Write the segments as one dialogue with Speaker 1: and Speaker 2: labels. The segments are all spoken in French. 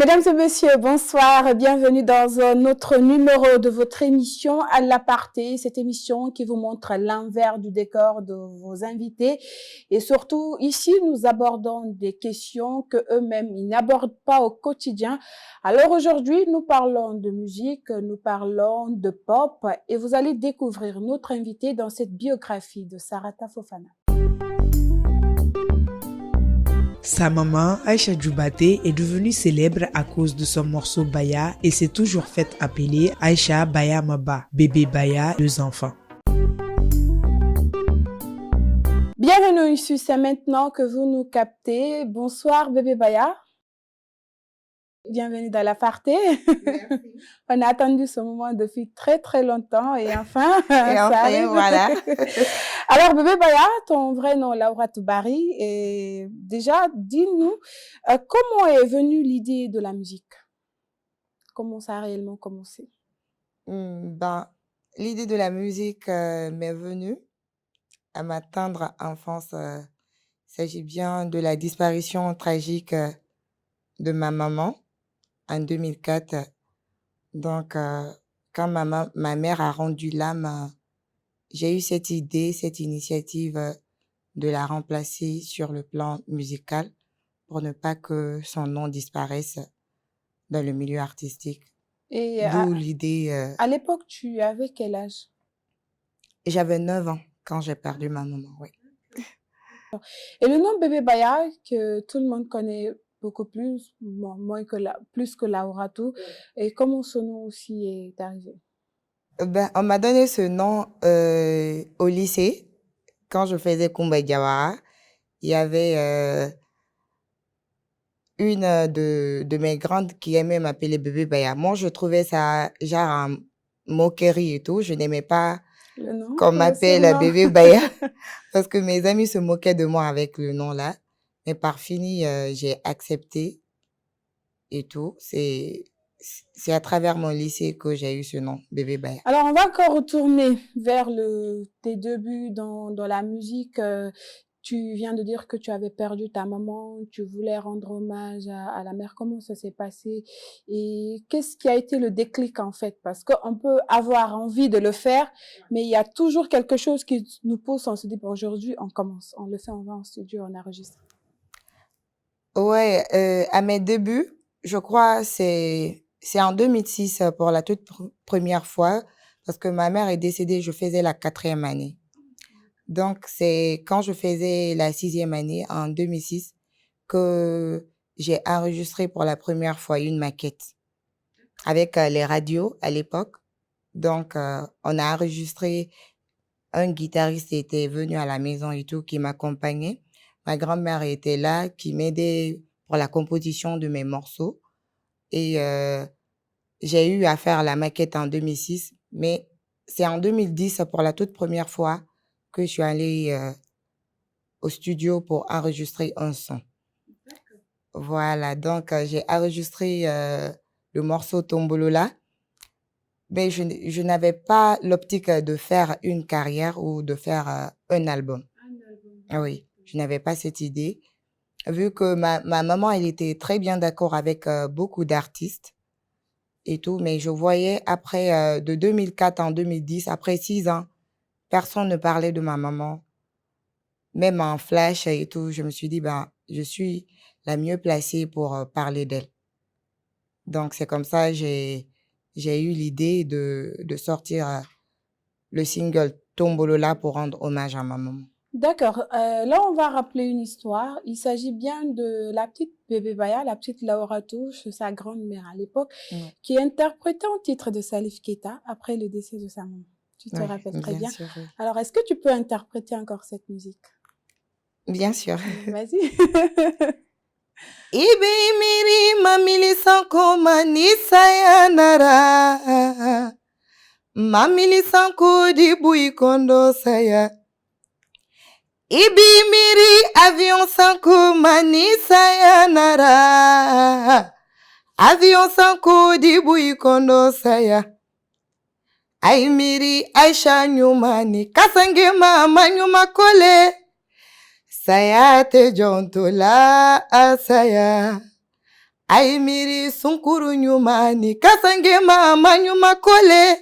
Speaker 1: Mesdames et messieurs, bonsoir. Bienvenue dans un autre numéro de votre émission à l'aparté. Cette émission qui vous montre l'envers du décor de vos invités. Et surtout, ici, nous abordons des questions que eux-mêmes, ils n'abordent pas au quotidien. Alors aujourd'hui, nous parlons de musique, nous parlons de pop et vous allez découvrir notre invité dans cette biographie de Sarata Fofana.
Speaker 2: Sa maman, Aïcha Djoubaté, est devenue célèbre à cause de son morceau Baya et s'est toujours faite appeler Aïcha Baya Maba, bébé Baya, 2 enfants.
Speaker 1: Bienvenue ici, c'est maintenant que vous nous captez. Bonsoir bébé Baya. Bienvenue dans l'aparté. On a attendu ce moment depuis très très longtemps et enfin, ça arrive.
Speaker 3: Voilà.
Speaker 1: Alors bébé Baya, ton vrai nom Laura Toubari, et déjà dis-nous comment est venue l'idée de la musique? Comment ça a réellement commencé?
Speaker 3: L'idée de la musique m'est venue à ma tendre enfance. Il s'agit bien de la disparition tragique de ma maman en 2004. Donc, quand ma mère a rendu l'âme, j'ai eu cette idée, cette initiative de la remplacer sur le plan musical pour ne pas que son nom disparaisse dans le milieu artistique.
Speaker 1: Et
Speaker 3: D'où l'idée.
Speaker 1: à l'époque, tu avais quel âge?
Speaker 3: J'avais 9 ans quand j'ai perdu ma maman, oui.
Speaker 1: Et le nom bébé Baya, que tout le monde connaît beaucoup plus, plus que Lauratou, et comment ce nom aussi est arrivé?
Speaker 3: On m'a donné ce nom au lycée, quand je faisais Kumba Diawara. Il y avait une de mes grandes qui aimait m'appeler bébé Baya. Moi, je trouvais ça genre en moquerie et tout. Je n'aimais pas qu'on m'appelle bébé Baya parce que mes amis se moquaient de moi avec le nom-là. Mais par fini, j'ai accepté et tout. C'est à travers mon lycée que j'ai eu ce nom, bébé Baya.
Speaker 1: Alors, on va encore retourner vers tes débuts dans la musique. Tu viens de dire que tu avais perdu ta maman, tu voulais rendre hommage à la mère. Comment ça s'est passé? Et qu'est-ce qui a été le déclic en fait? Parce qu'on peut avoir envie de le faire, mais il y a toujours quelque chose qui nous pousse, on se dit, bon, aujourd'hui, on commence, on le fait, on va en studio, on enregistre.
Speaker 3: Ouais, à mes débuts, je crois c'est en 2006 pour la toute première fois, parce que ma mère est décédée, je faisais la 4e année. Donc, c'est quand je faisais la 6e année, en 2006, que j'ai enregistré pour la première fois une maquette avec les radios à l'époque. Donc, on a enregistré, un guitariste était venu à la maison et tout, qui m'accompagnait. Ma grand-mère était là, qui m'aidait pour la composition de mes morceaux. Et j'ai eu à faire la maquette en 2006, mais c'est en 2010, pour la toute première fois, que je suis allée au studio pour enregistrer un son. Voilà, donc j'ai enregistré le morceau Tombolola, mais je n'avais pas l'optique de faire une carrière ou de faire un album. Oui, je n'avais pas cette idée. Vu que ma maman, elle était très bien d'accord avec beaucoup d'artistes et tout, mais je voyais après, de 2004 en 2010, après 6 ans, personne ne parlait de ma maman. Même en flash et tout, je me suis dit, je suis la mieux placée pour parler d'elle. Donc, c'est comme ça j'ai eu l'idée de sortir le single Tombolola pour rendre hommage à ma maman.
Speaker 1: D'accord. Là, on va rappeler une histoire. Il s'agit bien de la petite bébé Baya, la petite Laura Touche, sa grand-mère à l'époque, qui interprétait un titre de Salif Keita après le décès de sa maman. Tu te rappelles très bien.
Speaker 3: Sûr, oui.
Speaker 1: Alors, est-ce que tu peux interpréter encore cette musique?
Speaker 3: Bien sûr.
Speaker 1: Vas-y.
Speaker 3: Ibi miri mamili sanko manisa ya nara. Mamili sanko di bui kondo saya. Ibi miri avion sanko manisa ya nara. Avion sanko di bui kondo saya. Ay miri Aisha nyumani kasange mama nyuma kole. Saya te jontola asaya. Aimiri sunkuru nyuma ni kasange mama nyuma kole.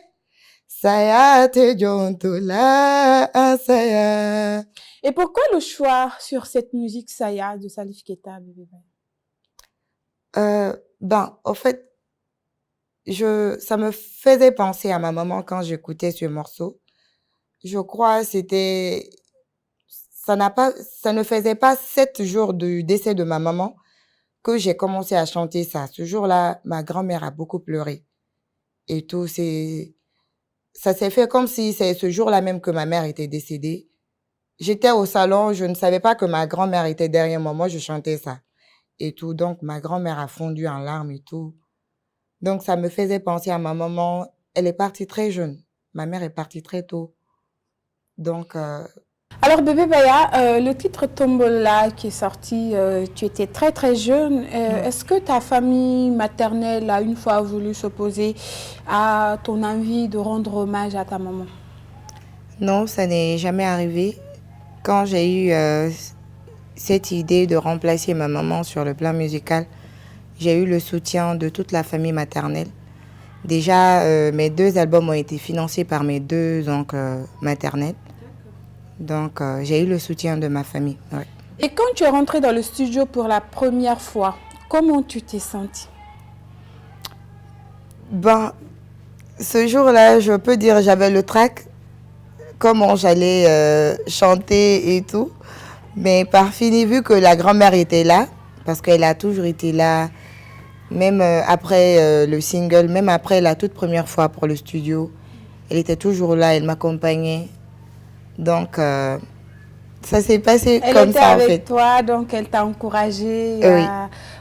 Speaker 3: Saya te jontola saya.
Speaker 1: Et pourquoi le choix sur cette musique Saya de Salif Keita, Bébé Baya?
Speaker 3: En fait, ça me faisait penser à ma maman quand j'écoutais ce morceau. Je crois ça ne faisait pas 7 jours du décès de ma maman que j'ai commencé à chanter ça. Ce jour-là, ma grand-mère a beaucoup pleuré. Et tout, ça s'est fait comme si c'est ce jour-là même que ma mère était décédée. J'étais au salon, je ne savais pas que ma grand-mère était derrière moi. Moi, je chantais ça. Et tout, donc ma grand-mère a fondu en larmes et tout. Donc, ça me faisait penser à ma maman. Elle est partie très jeune. Ma mère est partie très tôt. Donc...
Speaker 1: Alors, Bébé Baya, le titre Tombola qui est sorti, tu étais très très jeune. Est-ce que ta famille maternelle a une fois voulu s'opposer à ton envie de rendre hommage à ta maman?
Speaker 3: Non, ça n'est jamais arrivé. Quand j'ai eu cette idée de remplacer ma maman sur le plan musical, j'ai eu le soutien de toute la famille maternelle. Déjà, mes 2 albums ont été financés par mes 2 oncles maternels. Donc, j'ai eu le soutien de ma famille. Ouais.
Speaker 1: Et quand tu es rentrée dans le studio pour la première fois, comment tu t'es sentie?
Speaker 3: Ce jour-là, je peux dire, j'avais le trac, comment j'allais chanter et tout. Mais par fini, vu que la grand-mère était là, parce qu'elle a toujours été là, même après le single, même après la toute première fois pour le studio, elle était toujours là, elle m'accompagnait. Donc, ça s'est passé comme ça, en fait.
Speaker 1: Elle était avec toi, donc elle t'a encouragée.
Speaker 3: Oui.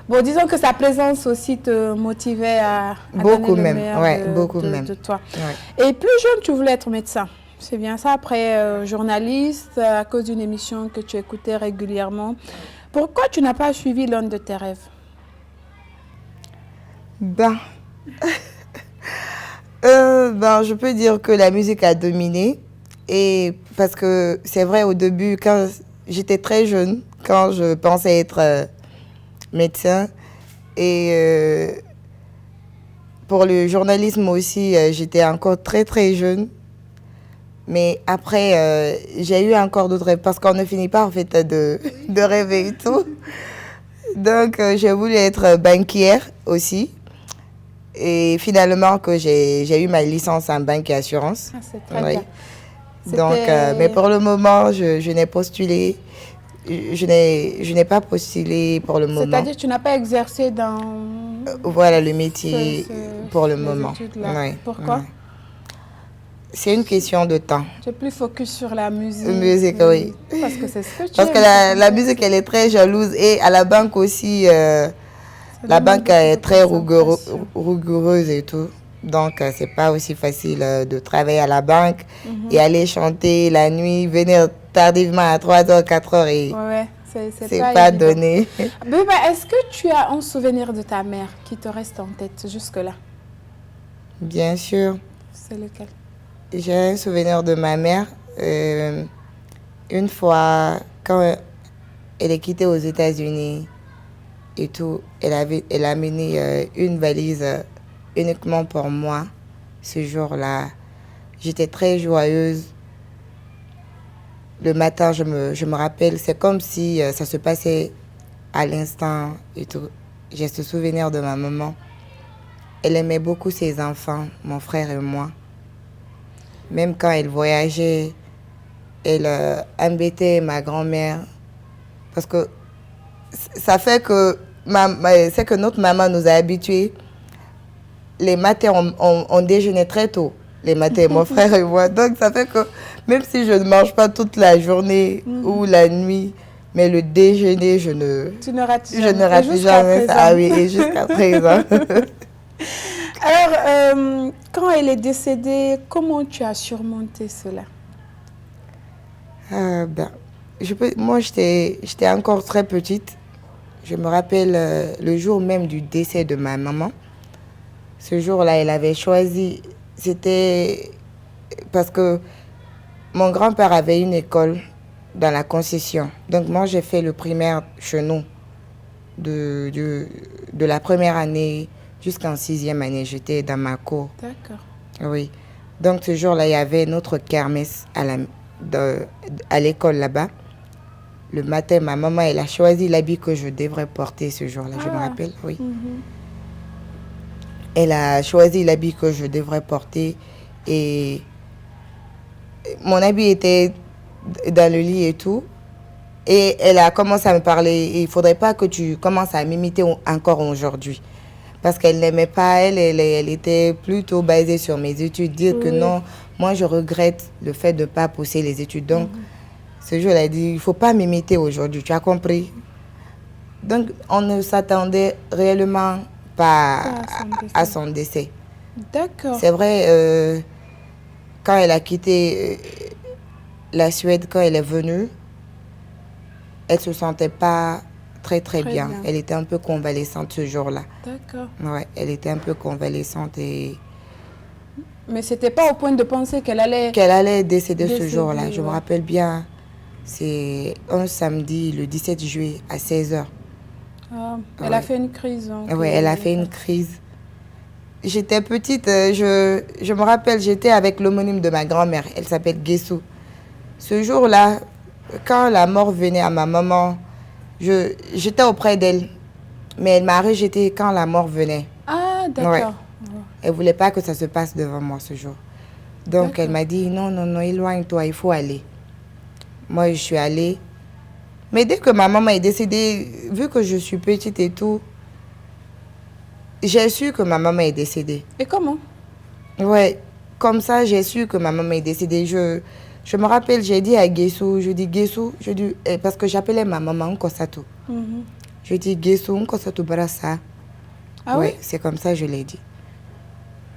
Speaker 1: Bon, disons que sa présence aussi te motivait à
Speaker 3: beaucoup
Speaker 1: donner
Speaker 3: même,
Speaker 1: le meilleur
Speaker 3: ouais, beaucoup
Speaker 1: de,
Speaker 3: même.
Speaker 1: de toi.
Speaker 3: Ouais.
Speaker 1: Et plus jeune, tu voulais être médecin. C'est bien ça, après journaliste, à cause d'une émission que tu écoutais régulièrement. Pourquoi tu n'as pas suivi l'un de tes rêves?
Speaker 3: Je peux dire que la musique a dominé. Et parce que c'est vrai, au début, quand j'étais très jeune, quand je pensais être médecin, et pour le journalisme aussi, j'étais encore très très jeune. Mais après, j'ai eu encore d'autres rêves, parce qu'on ne finit pas en fait de rêver et tout. Donc, j'ai voulu être banquière aussi. Et finalement, que j'ai eu ma licence en banque et assurance.
Speaker 1: Ah, c'est très bien.
Speaker 3: Donc, mais pour le moment, je n'ai postulé. Je n'ai pas postulé pour le moment.
Speaker 1: C'est-à-dire que tu n'as pas exercé dans...
Speaker 3: voilà le métier pour le moment.
Speaker 1: Ouais. Pourquoi?
Speaker 3: Ouais. C'est une question de temps.
Speaker 1: Tu es plus focus sur la musique.
Speaker 3: Musique, oui.
Speaker 1: Parce que c'est ce que tu
Speaker 3: Parce que la musique, elle est très jalouse. Et à la banque aussi, la banque est très rigoureuse et tout. Donc, c'est pas aussi facile de travailler à la banque et aller chanter la nuit, venir tardivement à 3h, 4h et c'est pas donné.
Speaker 1: Bébé, est-ce que tu as un souvenir de ta mère qui te reste en tête jusque-là?
Speaker 3: Bien sûr.
Speaker 1: C'est lequel?
Speaker 3: J'ai un souvenir de ma mère. Une fois, quand elle est quittée aux États-Unis et tout, elle a amené une valise uniquement pour moi. Ce jour-là, j'étais très joyeuse. Le matin, je me rappelle, c'est comme si ça se passait à l'instant et tout. J'ai ce souvenir de ma maman. Elle aimait beaucoup ses enfants, mon frère et moi. Même quand elle voyageait, elle embêtait ma grand-mère. Parce que ça fait que, c'est que notre maman nous a habitués. Les matins, on déjeunait très tôt. Les matins, mon frère et moi. Donc, ça fait que même si je ne mange pas toute la journée ou la nuit, mais le déjeuner, je ne rate jamais ça. Ah oui, et jusqu'à présent.
Speaker 1: Alors, quand elle est décédée, comment tu as surmonté cela?
Speaker 3: Moi, j'étais encore très petite. Je me rappelle le jour même du décès de ma maman. Ce jour-là, elle avait choisi, c'était parce que mon grand-père avait une école dans la concession. Donc moi, j'ai fait le primaire chez nous. de la première année jusqu'en 6e année. J'étais dans ma cour.
Speaker 1: D'accord.
Speaker 3: Oui. Donc, ce jour-là, il y avait notre kermesse à l'école là-bas. Le matin, ma maman, elle a choisi l'habit que je devrais porter ce jour-là. Je me rappelle, oui. Elle a choisi l'habit que je devrais porter. Et mon habit était dans le lit et tout. Et elle a commencé à me parler. Il ne faudrait pas que tu commences à m'imiter encore aujourd'hui. Parce qu'elle n'aimait pas, elle était plutôt basée sur mes études. Dire que non, moi je regrette le fait de ne pas pousser les études. Donc, ce jour, elle a dit, il ne faut pas m'imiter aujourd'hui, tu as compris? Donc, on ne s'attendait réellement pas à son décès.
Speaker 1: D'accord.
Speaker 3: C'est vrai, quand elle a quitté la Suède, quand elle est venue, elle ne se sentait pas très bien. Elle était un peu convalescente ce jour-là.
Speaker 1: D'accord.
Speaker 3: Ouais, elle était un peu convalescente et...
Speaker 1: Mais ce n'était pas au point de penser qu'elle allait...
Speaker 3: Qu'elle allait décéder ce jour-là. Je me rappelle bien, c'est un samedi, le 17 juillet, à 16h.
Speaker 1: Elle a fait une crise.
Speaker 3: Oui, elle a fait une crise. J'étais petite, je me rappelle, j'étais avec l'homonyme de ma grand-mère. Elle s'appelle Guessou. Ce jour-là, quand la mort venait à ma maman, j'étais auprès d'elle. Mais elle m'a rejetée quand la mort venait.
Speaker 1: Ah, d'accord.
Speaker 3: Ouais. Elle ne voulait pas que ça se passe devant moi ce jour. Donc, elle m'a dit, non, éloigne-toi, il faut aller. Moi, je suis allée. Mais dès que ma maman est décédée, vu que je suis petite et tout, j'ai su que ma maman est décédée.
Speaker 1: Et comment?
Speaker 3: Ouais, comme ça, j'ai su que ma maman est décédée. Je me rappelle, j'ai dit à Guessou, parce que j'appelais ma maman Nkosatou. Je dis, Guessou, Nkosatou Barassa.
Speaker 1: Ah oui?
Speaker 3: C'est comme ça que je l'ai dit.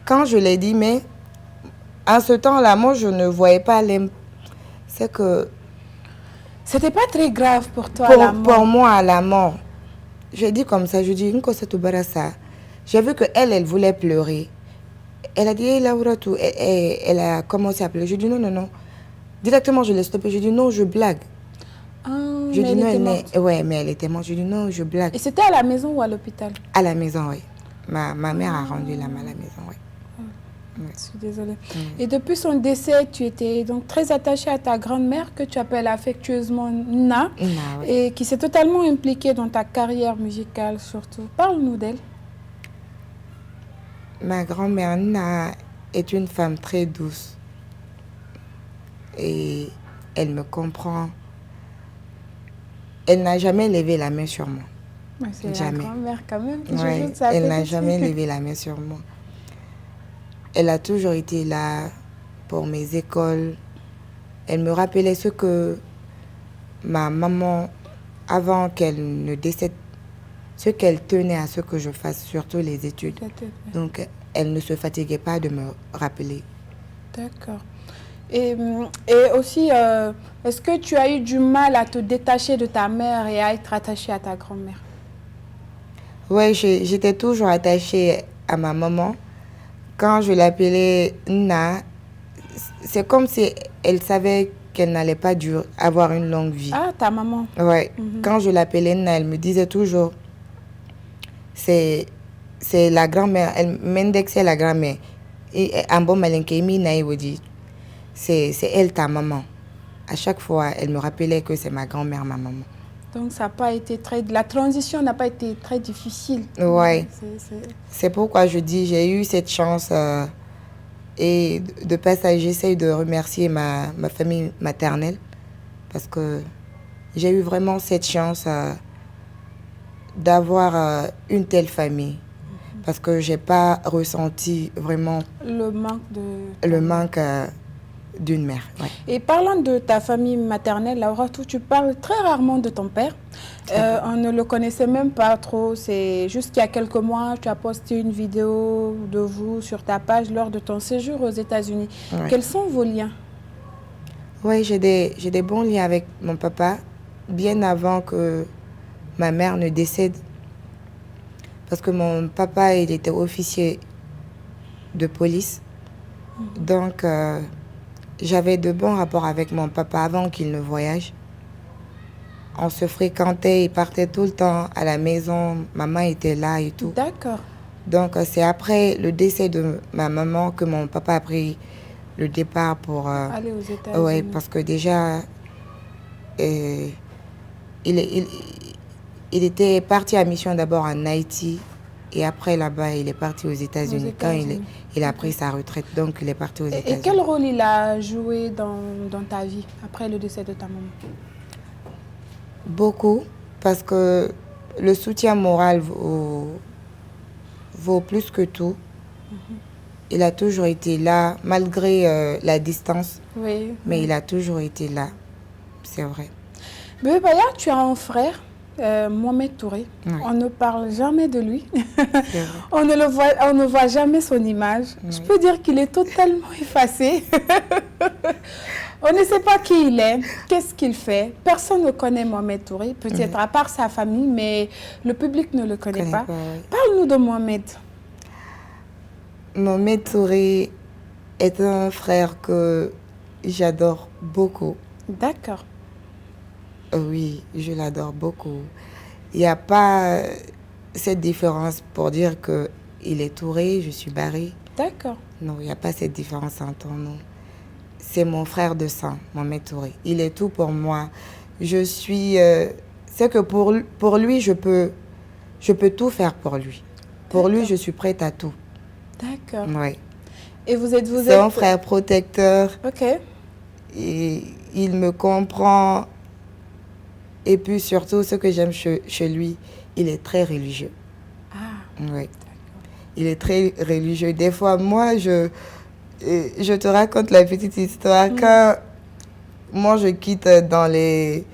Speaker 3: Quand je l'ai dit, mais en ce temps-là, moi, je ne voyais pas c'est que...
Speaker 1: C'était pas très grave pour toi,
Speaker 3: la mort. Pour moi, la mort. J'ai dit comme ça, je dis, Nkosatou Barassa. J'ai vu qu'elle voulait pleurer. Elle a dit, hey, Laura, tout. Elle a commencé à pleurer. Je dis, non. Directement, je l'ai stoppé. Je dis, non, je blague.
Speaker 1: Je dis, non, elle était morte.
Speaker 3: Ouais, mais elle était morte. Je dis, non, je blague.
Speaker 1: Et c'était à la maison ou à l'hôpital?
Speaker 3: À la maison, oui. Ma mère a rendu la main à la maison, oui.
Speaker 1: Je suis désolée. Et depuis son décès, tu étais donc très attachée à ta grand-mère, que tu appelles affectueusement Nna,
Speaker 3: oui.
Speaker 1: et qui s'est totalement impliquée dans ta carrière musicale surtout. Parle-nous d'elle.
Speaker 3: Ma grand-mère Nna est une femme très douce. Et elle me comprend. Elle n'a jamais levé la main sur moi.
Speaker 1: C'est la grand-mère quand même.
Speaker 3: Ouais, elle n'a jamais levé la main sur moi. Elle a toujours été là pour mes écoles. Elle me rappelait ce que ma maman, avant qu'elle ne décède, ce qu'elle tenait à ce que je fasse, surtout les études. Donc, elle ne se fatiguait pas de me rappeler.
Speaker 1: D'accord. Et aussi, est-ce que tu as eu du mal à te détacher de ta mère et à être attachée à ta grand-mère?
Speaker 3: Oui, j'étais toujours attachée à ma maman. Quand je l'appelais Nna, c'est comme si elle savait qu'elle n'allait pas avoir une longue vie.
Speaker 1: Ah, ta maman?
Speaker 3: Oui. Quand je l'appelais Nna, elle me disait toujours, c'est la grand-mère, elle m'indexait la grand-mère. Et en bon malinkémi, Naïwodi, c'est elle ta maman. À chaque fois, elle me rappelait que c'est ma grand-mère, ma maman.
Speaker 1: Donc, ça n'a pas été la transition n'a pas été très difficile.
Speaker 3: Oui. C'est pourquoi je dis, j'ai eu cette chance. Et de passage, j'essaye de remercier ma famille maternelle. Parce que j'ai eu vraiment cette chance d'avoir une telle famille. Parce que je n'ai pas ressenti vraiment
Speaker 1: le
Speaker 3: manque d'une mère. Ouais.
Speaker 1: Et parlant de ta famille maternelle, Laura, tu parles très rarement de ton père. On ne le connaissait même pas trop. C'est juste qu'il y a quelques mois, tu as posté une vidéo de vous sur ta page lors de ton séjour aux États-Unis. Ouais. Quels sont vos liens?
Speaker 3: Oui, j'ai des bons liens avec mon papa, bien avant que ma mère ne décède. Parce que mon papa, il était officier de police. Donc, j'avais de bons rapports avec mon papa avant qu'il ne voyage. on se fréquentait, il partait tout le temps à la maison, maman était là et tout.
Speaker 1: D'accord.
Speaker 3: Donc, c'est après le décès de ma maman que mon papa a pris le départ pour...
Speaker 1: Aller aux États-Unis.
Speaker 3: ouais, parce que déjà, il, il, il était parti à mission d'abord en Haïti et après là-bas, il est parti aux États-Unis. Quand il a pris sa retraite, donc il est parti aux États-Unis.
Speaker 1: Et quel rôle il a joué dans ta vie après le décès de ta maman?
Speaker 3: Beaucoup, parce que le soutien moral vaut plus que tout. Il a toujours été là, malgré la distance.
Speaker 1: Oui.
Speaker 3: Mais il a toujours été là, c'est vrai.
Speaker 1: Bébé Baya, tu as un frère, Mohamed Touré.
Speaker 3: Oui.
Speaker 1: On ne parle jamais de lui. On ne voit jamais son image. Oui. Je peux dire qu'il est totalement effacé. On ne sait pas qui il est, qu'est-ce qu'il fait. Personne ne connaît Mohamed Touré, peut-être à part sa famille, mais le public ne le connaît pas. Oui. Parle-nous de Mohamed.
Speaker 3: Mohamed Touré est un frère que j'adore beaucoup.
Speaker 1: D'accord.
Speaker 3: Oui, je l'adore beaucoup. Il n'y a pas cette différence pour dire qu'il est Touré, je suis Barré.
Speaker 1: D'accord.
Speaker 3: Non, il n'y a pas cette différence entre nous. C'est mon frère de sang, Mohamed Touré. Il est tout pour moi. Je suis... c'est que pour lui, je peux tout faire pour lui. Pour lui, je suis prête à tout.
Speaker 1: D'accord.
Speaker 3: Oui.
Speaker 1: Et vous êtes...
Speaker 3: C'est un frère protecteur.
Speaker 1: Ok.
Speaker 3: Et il me comprend. Et puis surtout, ce que j'aime chez lui, il est très religieux.
Speaker 1: Ah.
Speaker 3: Oui. Il est très religieux. Des fois, moi, je te raconte la petite histoire. Quand moi, je quitte dans les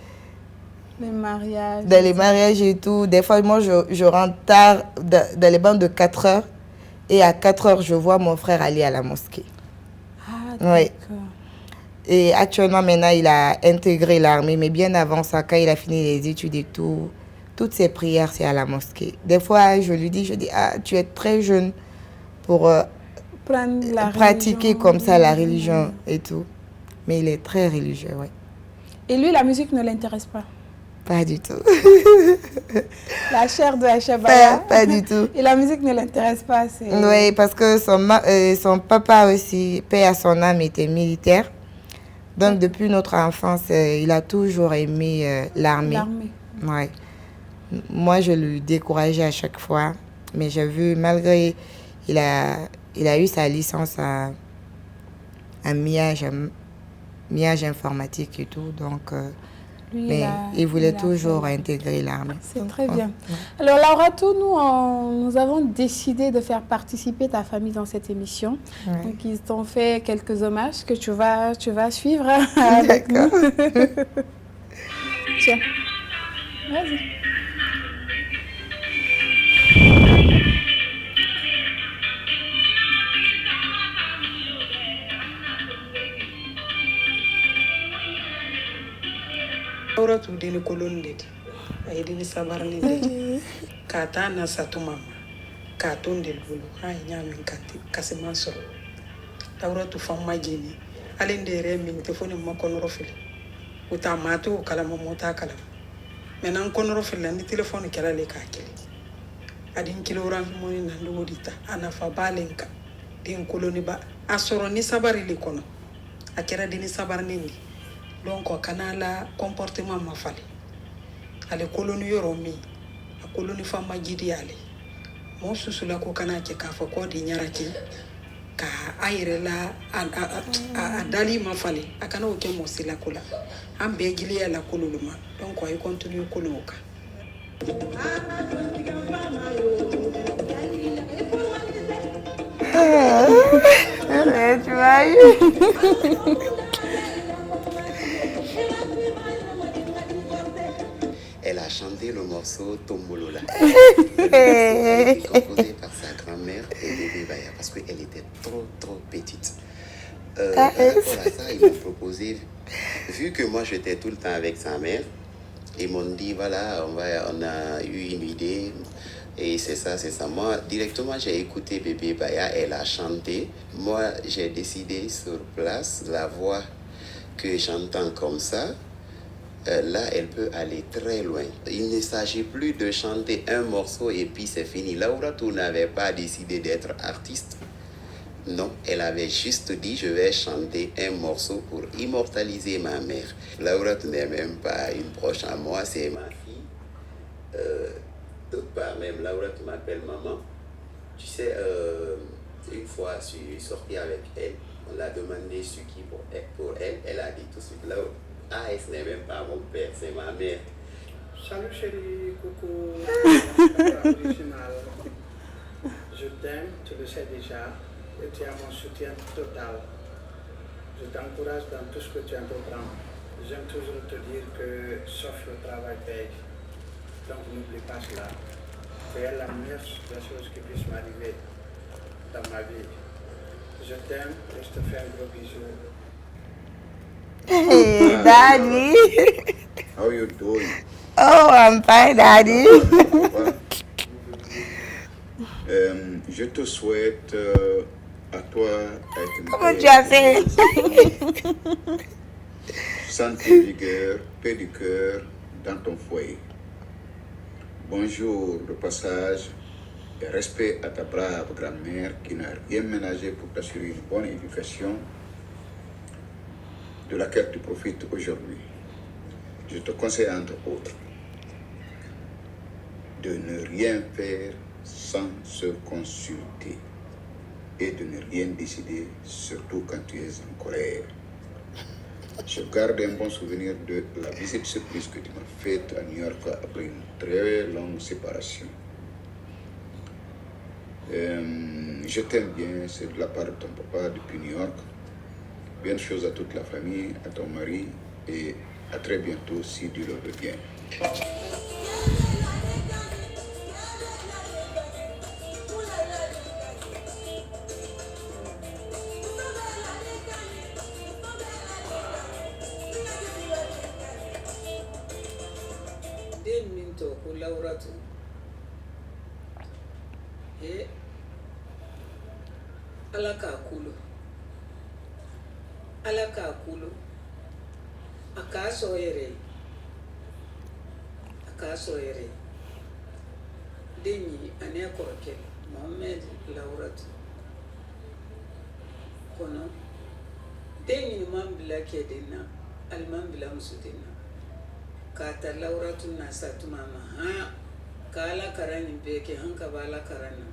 Speaker 1: mariages.
Speaker 3: Dans les mariages et tout. Des fois, moi, je rentre tard dans les bancs de 4 heures. Et à 4 heures, je vois mon frère aller à la mosquée.
Speaker 1: Ah, d'accord.
Speaker 3: Oui. Et actuellement, maintenant, il a intégré l'armée. Mais bien avant ça, quand il a fini les études et tout, toutes ses prières, c'est à la mosquée. Des fois, je lui dis, ah, tu es très jeune pour pratiquer comme ça la religion et tout. Mais il est très religieux, oui.
Speaker 1: Et lui, la musique ne l'intéresse pas?
Speaker 3: Pas du tout.
Speaker 1: La chair de Aïcha Baya.
Speaker 3: Pas du tout.
Speaker 1: Et la musique ne l'intéresse pas?
Speaker 3: Oui, parce que son papa aussi, paix à son âme, était militaire. Donc, depuis notre enfance, il a toujours aimé l'armée.
Speaker 1: L'armée.
Speaker 3: Ouais. Moi, je le décourageais à chaque fois. Mais j'ai vu, malgré, il a eu sa licence à miage informatique et tout. Donc, mais il voulait toujours intégrer l'armée.
Speaker 1: C'est très bien. Ouais. Alors, Laurato, nous avons décidé de faire participer ta famille dans cette émission. Ouais. Donc, ils t'ont fait quelques hommages que tu vas suivre avec nous. Tiens, vas-y.
Speaker 4: Auratu dini kolon ledi ay dini sabarni ledi kata na satu mama katon del bulu ay nyamin kasiman soro Auratu famma jini alende re min telefoni makonoro fil uta matu kala mota kala menan konoro fil ni telefoni kala le ka kili adin kiloran moni nan wodita ana fa balenka din koloni ba asoro ni sabari le kono akera dini sabarni ni donc kana la comportement ma fale ale koloni yoro mi a koloni fama jidi ale mo susula ko kana ke ka fa ko di nyaraki ka ayre la a dali ma fale akana o ke mo sila kula am be gili la koluluma donc ay continue koloka
Speaker 3: tu vois.
Speaker 5: Elle a chanté le morceau Tombolola, composé par sa grand-mère et Bébé Baya, parce qu'elle était trop petite. Par rapport à ça, ils m'ont proposé, vu que moi j'étais tout le temps avec sa mère, ils m'ont dit voilà, on a eu une idée, et c'est ça. Moi, directement, j'ai écouté Bébé Baya, elle a chanté. Moi, j'ai décidé sur place la voix que j'entends comme ça. là, elle peut aller très loin. Il ne s'agit plus de chanter un morceau et puis c'est fini. Laura Tou n'avait pas décidé d'être artiste. Non, elle avait juste dit, je vais chanter un morceau pour immortaliser ma mère. Laura Tou n'est même pas une proche à moi, c'est ma fille. D'autre part, même Laura Tou m'appelle maman. Tu sais, une fois, je suis sorti avec elle. On l'a demandé ce qui pour elle. Elle a dit tout de suite, Laura, ce n'est même pas mon père, c'est ma mère.
Speaker 4: Salut chérie, coucou, original. Je t'aime, tu le sais déjà, et tu as mon soutien total. Je t'encourage dans tout ce que tu entreprends. J'aime toujours te dire que sauf le travail paye. Donc n'oublie pas cela. C'est la meilleure des choses qui puisse m'arriver dans ma vie. Je t'aime et je te fais un gros bisou.
Speaker 3: Hey, Daddy.
Speaker 6: How you doing?
Speaker 3: Oh, I'm fine, Daddy.
Speaker 6: Je te souhaite à toi avec
Speaker 3: Comment tu as fait?
Speaker 6: santé, vigueur, paix du cœur dans ton foyer. Bonjour de passage et respect à ta brave grand-mère qui n'a rien ménagé pour t'assurer une bonne éducation de laquelle tu profites aujourd'hui. Je te conseille entre autres de ne rien faire sans se consulter et de ne rien décider, surtout quand tu es en colère. Je garde un bon souvenir de la visite surprise que tu m'as faite à New York après une très longue séparation. Je t'aime bien, c'est de la part de ton papa depuis New York. Bien chose à toute la famille, à ton mari et à très bientôt si Dieu le veut bien.
Speaker 4: Den min to ko Laura Tou. Ala k'a kolo. Ala k'a kolo. A k'a sɔrɔ yɛrɛ ye. A k'a sɔrɔ yɛrɛ ye. Den in ani a kɔrɔkɛ Mohamed Laura Tou. Kɔnɔ den ɲuman bila kɛ den na aliman bila muso den na. K'a ta Laura Tou na sa tuma ma ka Ala karan nin bɛɛ kɛ ka b'a Ala karan na.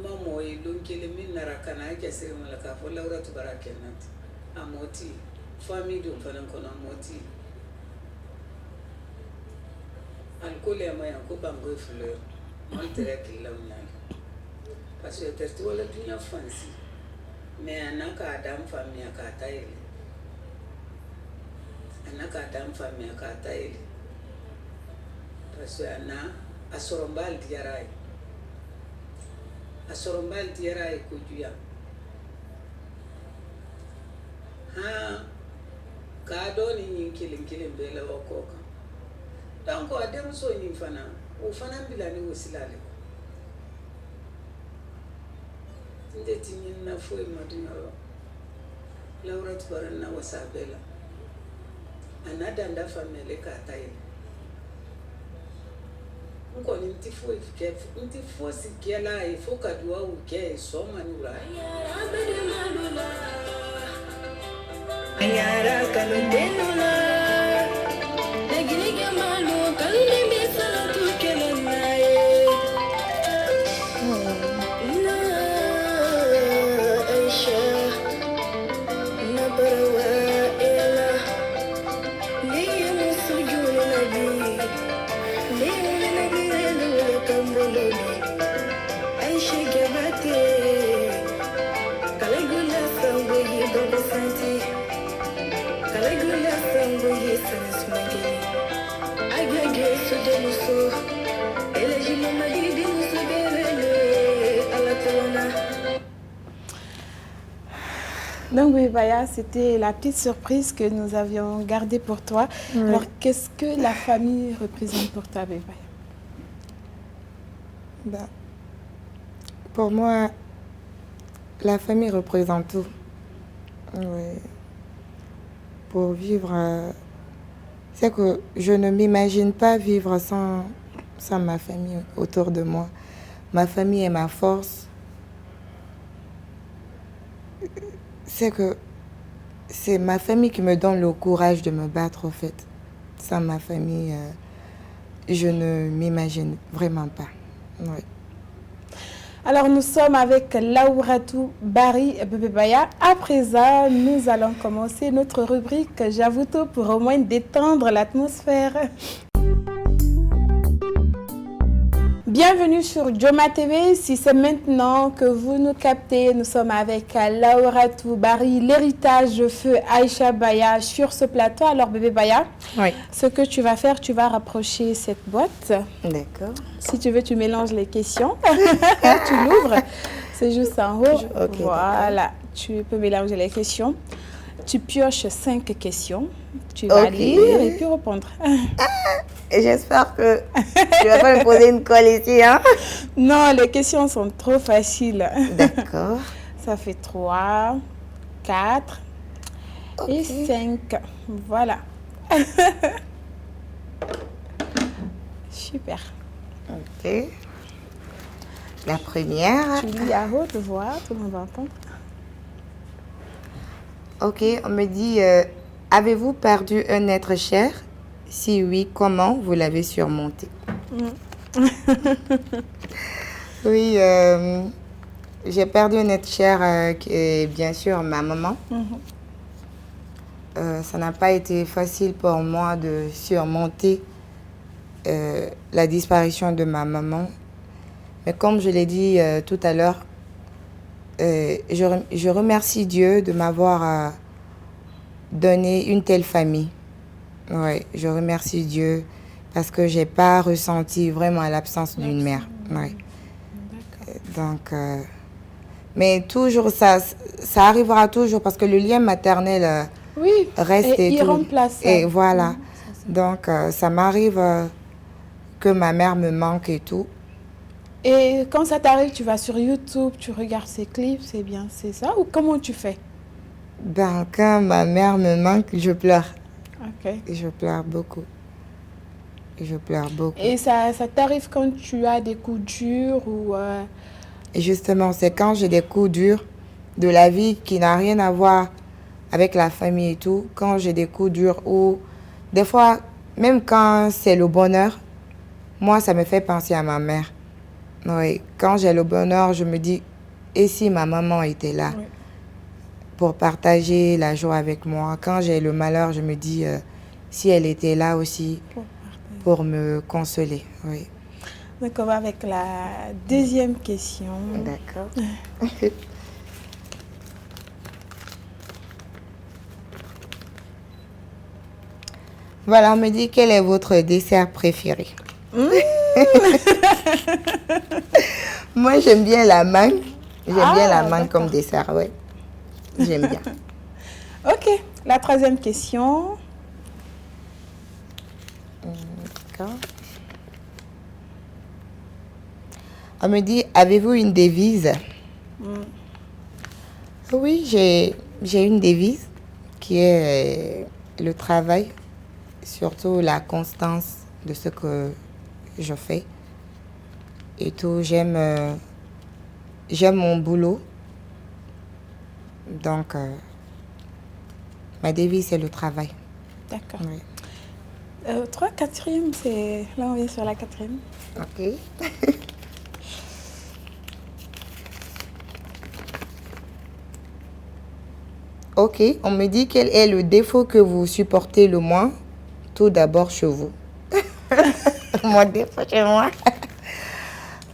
Speaker 4: Ma mɔgɔ ye don kelen min nara ka na a cɛsiri ma la k'a fɔ Laura Tou bara kɛ na ten. A mɔ ti famille dun fana kɔnɔ a mɔ ti. Alcool ya ma yan ko bango ye fleur. Mon tere kila mnali. Parce que testi wala dunya fancy. Mais anaka adam famille ka ta ile. Anaka adam famille ka ta ile. Parce que ana asorombal diarai. Asorombal diarai kujuya. Ka doni yin kilin bela wakoka. Donc a denmuso nin fana o fana bila ni wasilale nde tinin na foyi madina Laura Tou bara na wasabela ana danda famele ka tayi nko ni nti foyi ke nti fosi kela e foka duwa u ke so manura ayara kalondenula legini malu kalni bisala tu kelanaye na Aisha na barawa ela liya musujuna nabi liya nabi elu kamboloni Aisha gabate kalegula sango yi baba santi kalegula sango yi sanismageni agage sudemuso elejima magidi musuberele alatawana.
Speaker 1: Donc oui, Baya, c'était la petite surprise que nous avions gardée pour toi. Oui. Alors, qu'est-ce que la famille représente pour toi, Baya?
Speaker 3: Pour moi, la famille représente tout. Oui. Pour vivre c'est que je ne m'imagine pas vivre sans ma famille autour de moi. Ma famille est ma force. C'est que c'est ma famille qui me donne le courage de me battre, en fait. Sans ma famille, je ne m'imagine vraiment pas. Oui.
Speaker 1: Alors, nous sommes avec Lauratou Barry Bébé Baya. À présent, nous allons commencer notre rubrique J'avoue tout pour au moins détendre l'atmosphère. Bienvenue sur Joma TV. Si c'est maintenant que vous nous captez, nous sommes avec Lauratou Barry, l'héritage de feu Aïcha Baya sur ce plateau. Alors bébé Baya,
Speaker 3: Oui.
Speaker 1: ce que tu vas faire, tu vas rapprocher cette boîte.
Speaker 3: D'accord.
Speaker 1: Si tu veux, tu mélanges les questions. Tu l'ouvres. C'est juste en haut.
Speaker 3: Ok,
Speaker 1: voilà. Tu peux mélanger les questions. Tu pioches 5 questions. Tu vas lire et puis répondre.
Speaker 3: Et j'espère que tu vas pas me poser une colle ici, hein?
Speaker 1: Non, les questions sont trop faciles.
Speaker 3: D'accord.
Speaker 1: Ça fait 3, 4 et 5. Voilà. Super.
Speaker 3: Ok. La première.
Speaker 1: Tu lis à haute voix, tout le monde va entendre.
Speaker 3: Ok, on me dit, avez-vous perdu un être cher? Si oui, comment vous l'avez surmonté? Oui, j'ai perdu un être cher qui est bien sûr ma maman. Ça n'a pas été facile pour moi de surmonter la disparition de ma maman. Mais comme je l'ai dit tout à l'heure, je remercie Dieu de m'avoir donné une telle famille. Ouais, je remercie Dieu parce que j'ai pas ressenti vraiment l'absence d'une mère. Ouais. Donc, mais toujours ça arrivera toujours parce que le lien maternel
Speaker 1: oui,
Speaker 3: reste et tout.
Speaker 1: irremplaçable.
Speaker 3: Et voilà. Donc, ça m'arrive que ma mère me manque et tout.
Speaker 1: Et quand ça t'arrive, tu vas sur YouTube, tu regardes ses clips, c'est bien, c'est ça? Ou comment tu fais?
Speaker 3: Ben, quand ma mère me manque, je pleure.
Speaker 1: Ok.
Speaker 3: Je pleure beaucoup. Je pleure beaucoup.
Speaker 1: Et ça t'arrive quand tu as des coups durs ou...
Speaker 3: Et justement, c'est quand j'ai des coups durs de la vie qui n'a rien à voir avec la famille et tout. Quand j'ai des coups durs ou des fois, même quand c'est le bonheur, moi, ça me fait penser à ma mère. Oui, quand j'ai le bonheur, je me dis, et si ma maman était là pour partager la joie avec moi? Quand j'ai le malheur, je me dis, si elle était là aussi pour me consoler. Oui.
Speaker 1: Donc, on va avec la deuxième question.
Speaker 3: D'accord. Voilà, on me dit, quel est votre dessert préféré? Moi, j'aime bien la mangue. J'aime bien la mangue comme dessert, oui. J'aime bien.
Speaker 1: Ok, la troisième question.
Speaker 3: D'accord. On me dit, avez-vous une devise? Oui, j'ai une devise qui est le travail, surtout la constance de ce que je fais. Et tout, j'aime mon boulot. Donc, ma devise, c'est le travail.
Speaker 1: D'accord.
Speaker 3: Oui.
Speaker 1: 3, 4e, c'est... Là, on vient sur la 4e.
Speaker 3: Ok. Ok, on me dit quel est le défaut que vous supportez le moins, tout d'abord chez vous. Mon défaut chez moi,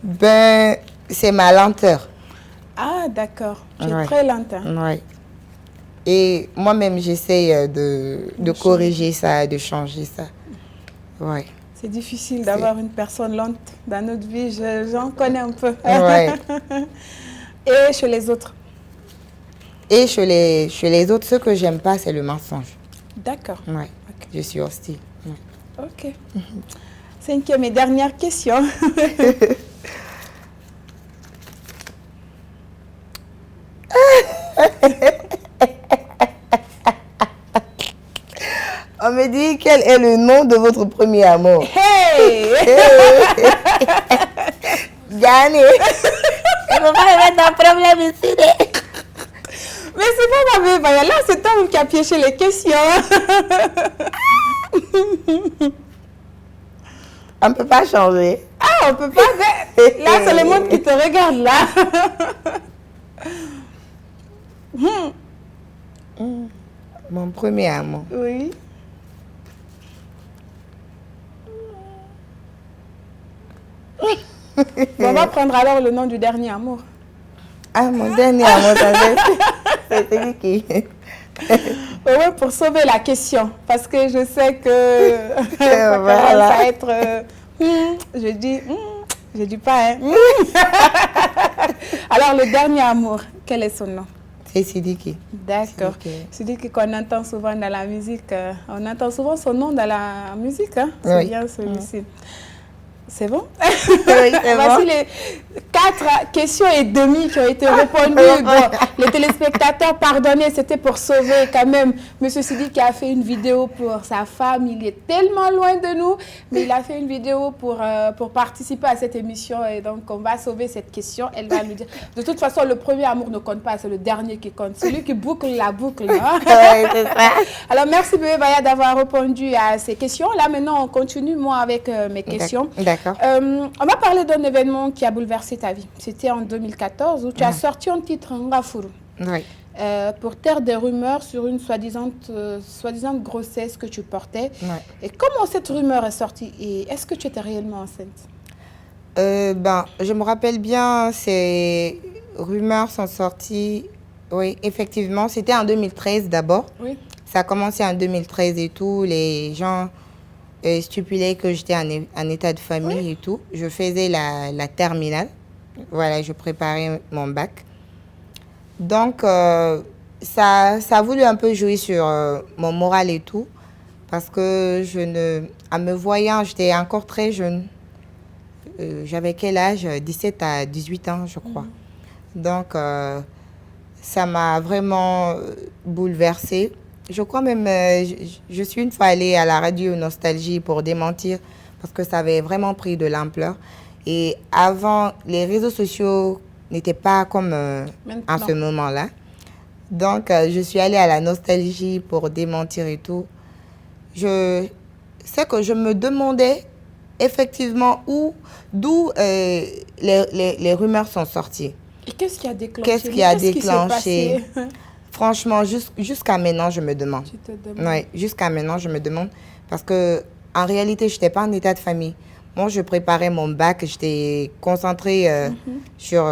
Speaker 3: ben, c'est ma lenteur.
Speaker 1: Ah, d'accord. Tu es très lente.
Speaker 3: Oui. Et moi-même, j'essaie de corriger ça, de changer ça. Ouais.
Speaker 1: C'est difficile d'avoir une personne lente dans notre vie, j'en connais un peu.
Speaker 3: Ouais.
Speaker 1: Et chez les autres?
Speaker 3: Et chez les autres, ce que j'aime pas, c'est le mensonge.
Speaker 1: D'accord.
Speaker 3: Ouais. Okay. Je suis hostile. Ouais.
Speaker 1: Ok. 5e et dernière question.
Speaker 3: On me me dit quel est le nom de votre premier amour.
Speaker 1: Hey!
Speaker 3: Gagné. Je ne peux pas me mettre en problème ici.
Speaker 1: Mais c'est pas ma bébé. Là, c'est toi qui a piégé les questions.
Speaker 3: On ne peut pas changer.
Speaker 1: Ah, on peut pas. Là, c'est le monde qui te regarde là.
Speaker 3: Mon premier amour.
Speaker 1: Oui. Bon, on va prendre alors le nom du dernier amour.
Speaker 3: Ah, mon dernier amour, c'est celui qui...
Speaker 1: Oui, pour sauver la question. Parce que je sais que ça
Speaker 3: Voilà.
Speaker 1: commence à être... je dis pas, hein. Alors, le dernier amour, quel est son nom?
Speaker 3: C'est Sidiki.
Speaker 1: D'accord.
Speaker 3: Sidiki.
Speaker 1: Sidiki qu'on entend souvent dans la musique. On entend souvent son nom dans la musique. Hein? C'est
Speaker 3: Oui.
Speaker 1: bien celui-ci. C'est bon?
Speaker 3: Oui, c'est
Speaker 1: Voici
Speaker 3: bon.
Speaker 1: les 4 questions et demie qui ont été répondues. Bon, les téléspectateurs, pardonnez, c'était pour sauver quand même Monsieur Sidi qui a fait une vidéo pour sa femme. Il est tellement loin de nous, mais il a fait une vidéo pour participer à cette émission. Et donc, on va sauver cette question. Elle va nous dire. De toute façon, le premier amour ne compte pas, c'est le dernier qui compte. Celui qui boucle la boucle. Hein?
Speaker 3: Oui, c'est ça.
Speaker 1: Alors, merci Bébé Baya d'avoir répondu à ces questions. Là, maintenant, on continue, moi, avec mes questions.
Speaker 3: D'accord.
Speaker 1: On va parler d'un événement qui a bouleversé ta vie. C'était en 2014 où tu as sorti un titre, Ngafuru,
Speaker 3: Oui.
Speaker 1: pour taire des rumeurs sur une soi-disant grossesse que tu portais.
Speaker 3: Ouais.
Speaker 1: Et comment cette rumeur est sortie et est-ce que tu étais réellement enceinte?
Speaker 3: Je me rappelle bien, ces rumeurs sont sorties, oui, effectivement. C'était en 2013 d'abord.
Speaker 1: Oui.
Speaker 3: Ça a commencé en 2013 et tout. Les gens stipulaient que j'étais en état de famille et tout. Je faisais la terminale. Voilà, je préparais mon bac. Donc, ça a voulu un peu jouer sur mon moral et tout. Parce que en me voyant, j'étais encore très jeune. J'avais quel âge? 17 à 18 ans, je crois. Donc, ça m'a vraiment bouleversée. Je crois même, je suis une fois allée à la radio Nostalgie pour démentir parce que ça avait vraiment pris de l'ampleur. Et avant, les réseaux sociaux n'étaient pas comme en ce moment-là. Donc, je suis allée à la Nostalgie pour démentir et tout. C'est que je me demandais effectivement d'où les rumeurs sont sorties.
Speaker 1: Et qu'est-ce qui a déclenché?
Speaker 3: Qu'est-ce qui a
Speaker 1: Qu'est-ce qui s'est
Speaker 3: déclenché?
Speaker 1: passé?
Speaker 3: Franchement, jusqu'à maintenant, je me demande.
Speaker 1: Tu te demandes.
Speaker 3: Oui, jusqu'à maintenant, je me demande. Parce que en réalité, je n'étais pas en état de famille. Moi, je préparais mon bac. J'étais concentrée sur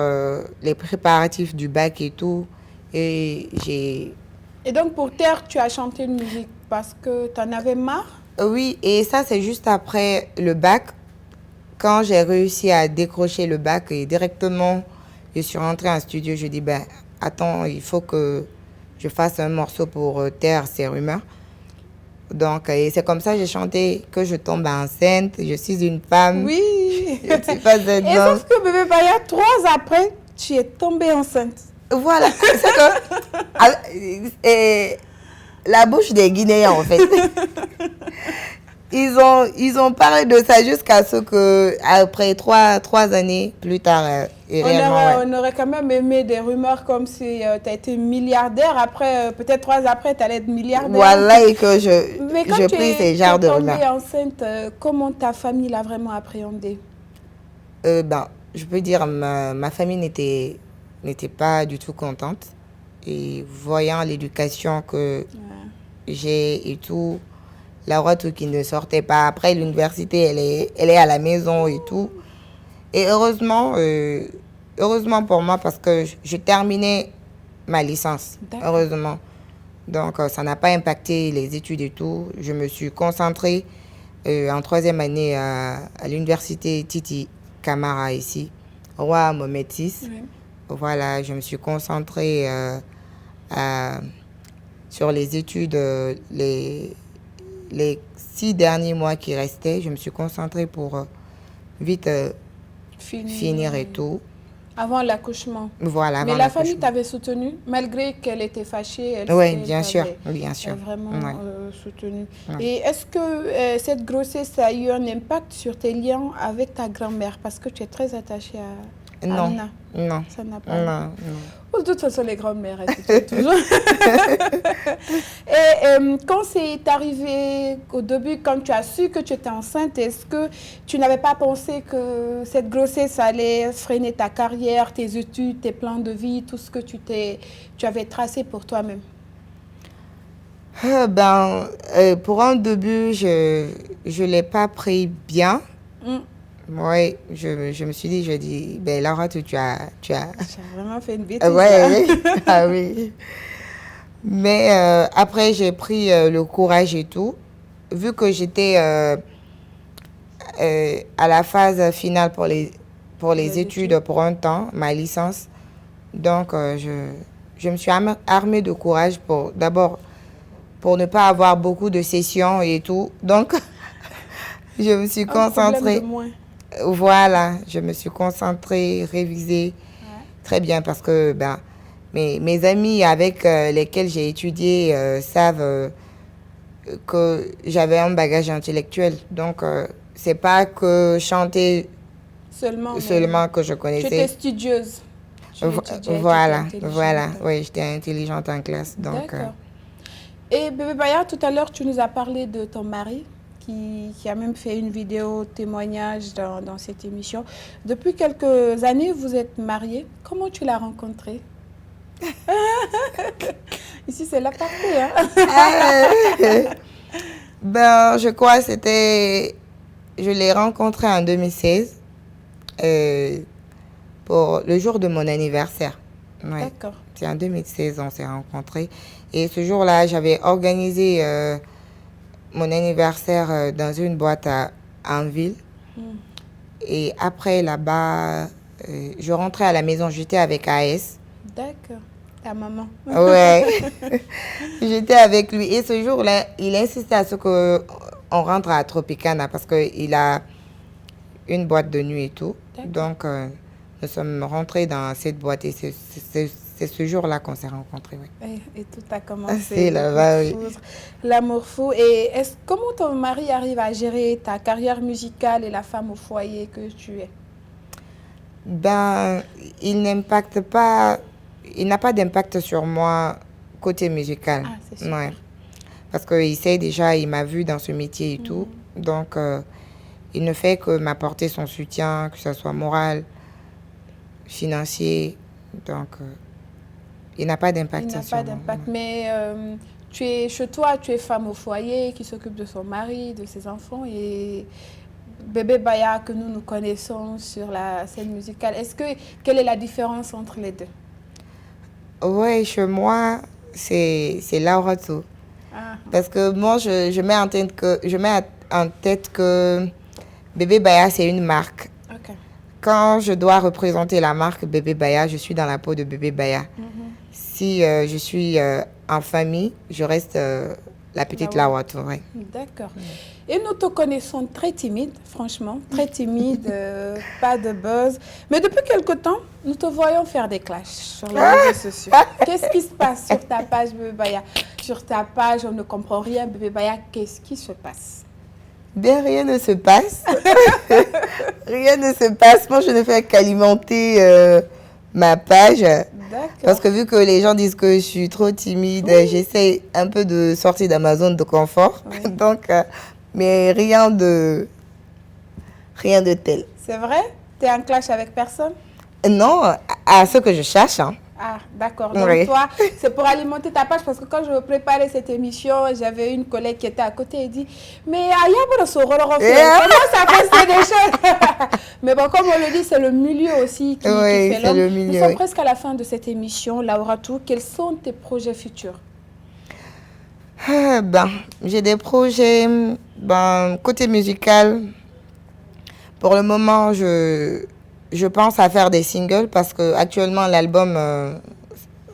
Speaker 3: les préparatifs du bac et tout. Et
Speaker 1: Et donc, pour taire, tu as chanté une musique parce que tu en avais marre?
Speaker 3: Oui, et ça, c'est juste après le bac. Quand j'ai réussi à décrocher le bac et directement, je suis rentrée en studio. Je dis, attends, il faut que je fasse un morceau pour taire ces rumeurs. Donc, et c'est comme ça que j'ai chanté que je tombe enceinte, je suis une femme.
Speaker 1: Oui.
Speaker 3: Je ne suis pas un
Speaker 1: Et
Speaker 3: homme.
Speaker 1: sauf que Bébé Baya, 3 ans après, tu es tombée enceinte.
Speaker 3: Voilà, c'est que la bouche des Guinéens, en fait. Ils ont parlé de ça jusqu'à ce que, après 3 années plus tard, et réellement,
Speaker 1: On aurait quand même aimé des rumeurs comme si tu as été milliardaire. Après, peut-être 3 ans après, tu allais être milliardaire.
Speaker 3: voilà, et que
Speaker 1: Mais quand
Speaker 3: je
Speaker 1: tu
Speaker 3: pris ces
Speaker 1: es
Speaker 3: genres de
Speaker 1: tombée
Speaker 3: rumeurs.
Speaker 1: enceinte, comment ta famille l'a vraiment appréhendé?
Speaker 3: Je peux dire, ma famille n'était pas du tout contente. Et voyant l'éducation que j'ai et tout, la route qui ne sortait pas. Après l'université, elle est à la maison et tout. Et heureusement pour moi, parce que je terminais ma licence.
Speaker 1: D'accord.
Speaker 3: Heureusement. Donc, ça n'a pas impacté les études et tout. Je me suis concentrée en 3e année à l'université Titi Camara ici, Roi Mohamed VI.
Speaker 1: Oui.
Speaker 3: Voilà, je me suis concentrée sur les études, les 6 derniers mois qui restaient. Je me suis concentrée pour vite finir et tout.
Speaker 1: Avant l'accouchement.
Speaker 3: Voilà,
Speaker 1: Mais
Speaker 3: avant
Speaker 1: la famille
Speaker 3: l'accouchement.
Speaker 1: t'avait soutenu, malgré qu'elle était fâchée.
Speaker 3: Oui,
Speaker 1: Elle
Speaker 3: bien sûr,
Speaker 1: t'avait,
Speaker 3: bien sûr.
Speaker 1: vraiment
Speaker 3: Ouais.
Speaker 1: soutenu.
Speaker 3: Ouais.
Speaker 1: Et est-ce que cette grossesse a eu un impact sur tes liens avec ta grand-mère? Parce que tu es très attachée à
Speaker 3: Non,
Speaker 1: Amina.
Speaker 3: non,
Speaker 1: Ça n'a pas.
Speaker 3: non, non.
Speaker 1: De toute façon, les grands-mères, elles soutiennent toujours. Et quand c'est arrivé au début, quand tu as su que tu étais enceinte, est-ce que tu n'avais pas pensé que cette grossesse allait freiner ta carrière, tes études, tes plans de vie, tout ce que tu avais tracé pour toi-même?
Speaker 3: Pour un début, je ne l'ai pas pris bien. Oui, je me suis dit, ben Laura, tu as...
Speaker 1: Tu as vraiment fait une bêtise.
Speaker 3: Ouais, ah oui. Mais après, j'ai pris le courage et tout. Vu que j'étais à la phase finale pour les études pour un temps, ma licence. Donc, je me suis armée de courage pour ne pas avoir beaucoup de sessions et tout. Donc, je me suis concentrée. Voilà, je me suis concentrée, révisée très bien parce que mes amis avec lesquels j'ai étudié savent que j'avais un bagage intellectuel. Donc, c'est pas que chanter seulement que je connaissais.
Speaker 1: Tu étais studieuse.
Speaker 3: Voilà, oui, j'étais intelligente en classe.
Speaker 1: D'accord. Et Bébé Baya, tout à l'heure, tu nous as parlé de ton mari qui a même fait une vidéo témoignage dans cette émission. Depuis quelques années, vous êtes mariés. Comment tu l'as rencontré? Ici, c'est la partie. Hein?
Speaker 3: Je crois que je l'ai rencontré en 2016 pour le jour de mon anniversaire. Ouais.
Speaker 1: D'accord.
Speaker 3: C'est en 2016 on s'est rencontrés. Et ce jour-là, j'avais organisé mon anniversaire dans une boîte en ville. Et après, là-bas, je rentrais à la maison, j'étais avec AS.
Speaker 1: D'accord. Ta maman.
Speaker 3: Ouais. J'étais avec lui. Et ce jour-là, il insistait à ce qu'on rentre à Tropicana parce qu'il a une boîte de nuit et tout. Donc, nous sommes rentrés dans cette boîte et c'est ce jour-là qu'on s'est rencontrés. Oui.
Speaker 1: Et tout a commencé.
Speaker 3: C'est là-bas, oui.
Speaker 1: L'amour fou. Et comment ton mari arrive à gérer ta carrière musicale et la femme au foyer que tu es?
Speaker 3: Il n'impacte pas... Il n'a pas d'impact sur moi côté musical.
Speaker 1: Ah, c'est super. Ouais.
Speaker 3: Parce qu'il sait déjà, il m'a vu dans ce métier et tout. Donc, il ne fait que m'apporter son soutien, que ce soit moral, financier. Donc, il n'a pas d'impact sur moi. Il n'a pas d'impact.
Speaker 1: Mais chez toi, tu es femme au foyer qui s'occupe de son mari, de ses enfants. Et Bébé Baya, que nous connaissons sur la scène musicale, quelle est la différence entre les deux?
Speaker 3: Oui, chez moi, c'est Laura tout. Parce que moi, je mets en tête que Bébé Baya, c'est une marque.
Speaker 1: Okay.
Speaker 3: Quand je dois représenter la marque Bébé Baya, je suis dans la peau de Bébé Baya. Si je suis en famille, je reste la petite Laura tout. Ouais.
Speaker 1: D'accord. Et nous te connaissons très timide, franchement, très timide, pas de buzz. Mais depuis quelque temps, nous te voyons faire des clashs sur les réseaux sociaux. Qu'est-ce qui se passe sur ta page Bébé Baya? Sur ta page, on ne comprend rien, Bébé Baya. Qu'est-ce qui se passe?
Speaker 3: Bien, rien ne se passe. Rien ne se passe. Moi, je ne fais qu'alimenter ma page. Parce que vu que les gens disent que je suis trop timide, j'essaie un peu de sortir de ma zone de confort. Oui. Donc, mais rien de tel.
Speaker 1: C'est vrai? Tu es en clash avec personne?
Speaker 3: Non, à ce que je cherche. Hein.
Speaker 1: Ah, d'accord. Donc, toi, c'est pour alimenter ta page parce que quand je préparais cette émission, j'avais une collègue qui était à côté et dit mais comment ça fait des choses? Mais bon, comme on le dit, c'est le milieu aussi qui fait l'homme. Nous sommes presque à la fin de cette émission. Laura Tou, quels sont tes projets futurs?
Speaker 3: J'ai des projets côté musical. Pour le moment, je pense à faire des singles parce que actuellement l'album,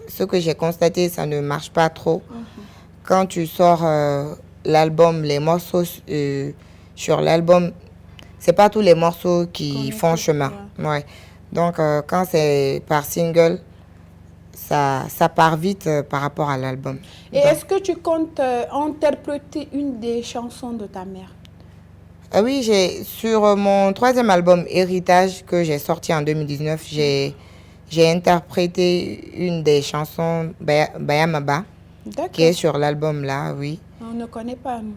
Speaker 3: ce que j'ai constaté, ça ne marche pas trop. Quand tu sors l'album, les morceaux sur l'album, c'est pas tous les morceaux qui font chemin. Ouais. Donc, quand c'est par single, ça part vite par rapport à l'album.
Speaker 1: Et est-ce que tu comptes interpréter une des chansons de ta mère?
Speaker 3: Oui, sur mon 3e album, Héritage, que j'ai sorti en 2019, j'ai interprété une des chansons, Baya Maba, qui est sur l'album là, oui.
Speaker 1: On ne connaît pas, nous.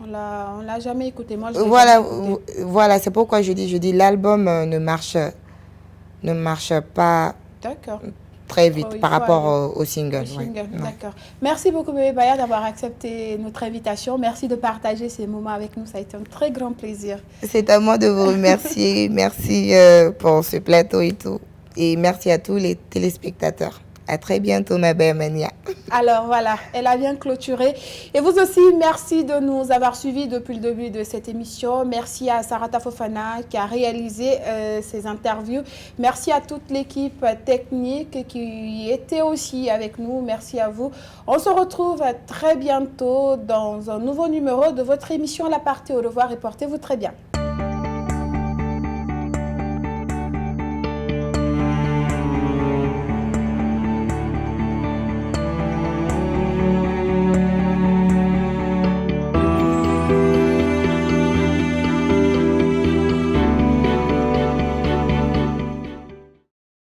Speaker 1: On l'a jamais écouté. Moi, je
Speaker 3: voilà, c'est pourquoi je dis l'album ne marche pas très vite par rapport au single.
Speaker 1: D'accord. Merci beaucoup, Bébé Baya, d'avoir accepté notre invitation. Merci de partager ces moments avec nous. Ça a été un très grand plaisir.
Speaker 3: C'est à moi de vous remercier. Merci pour ce plateau et tout. Et merci à tous les téléspectateurs. À très bientôt, ma belle Mania.
Speaker 1: Alors voilà, elle a bien clôturé. Et vous aussi, merci de nous avoir suivis depuis le début de cette émission. Merci à Sarata Fofana qui a réalisé ces interviews. Merci à toute l'équipe technique qui était aussi avec nous. Merci à vous. On se retrouve très bientôt dans un nouveau numéro de votre émission La Partie. Au revoir et portez-vous très bien.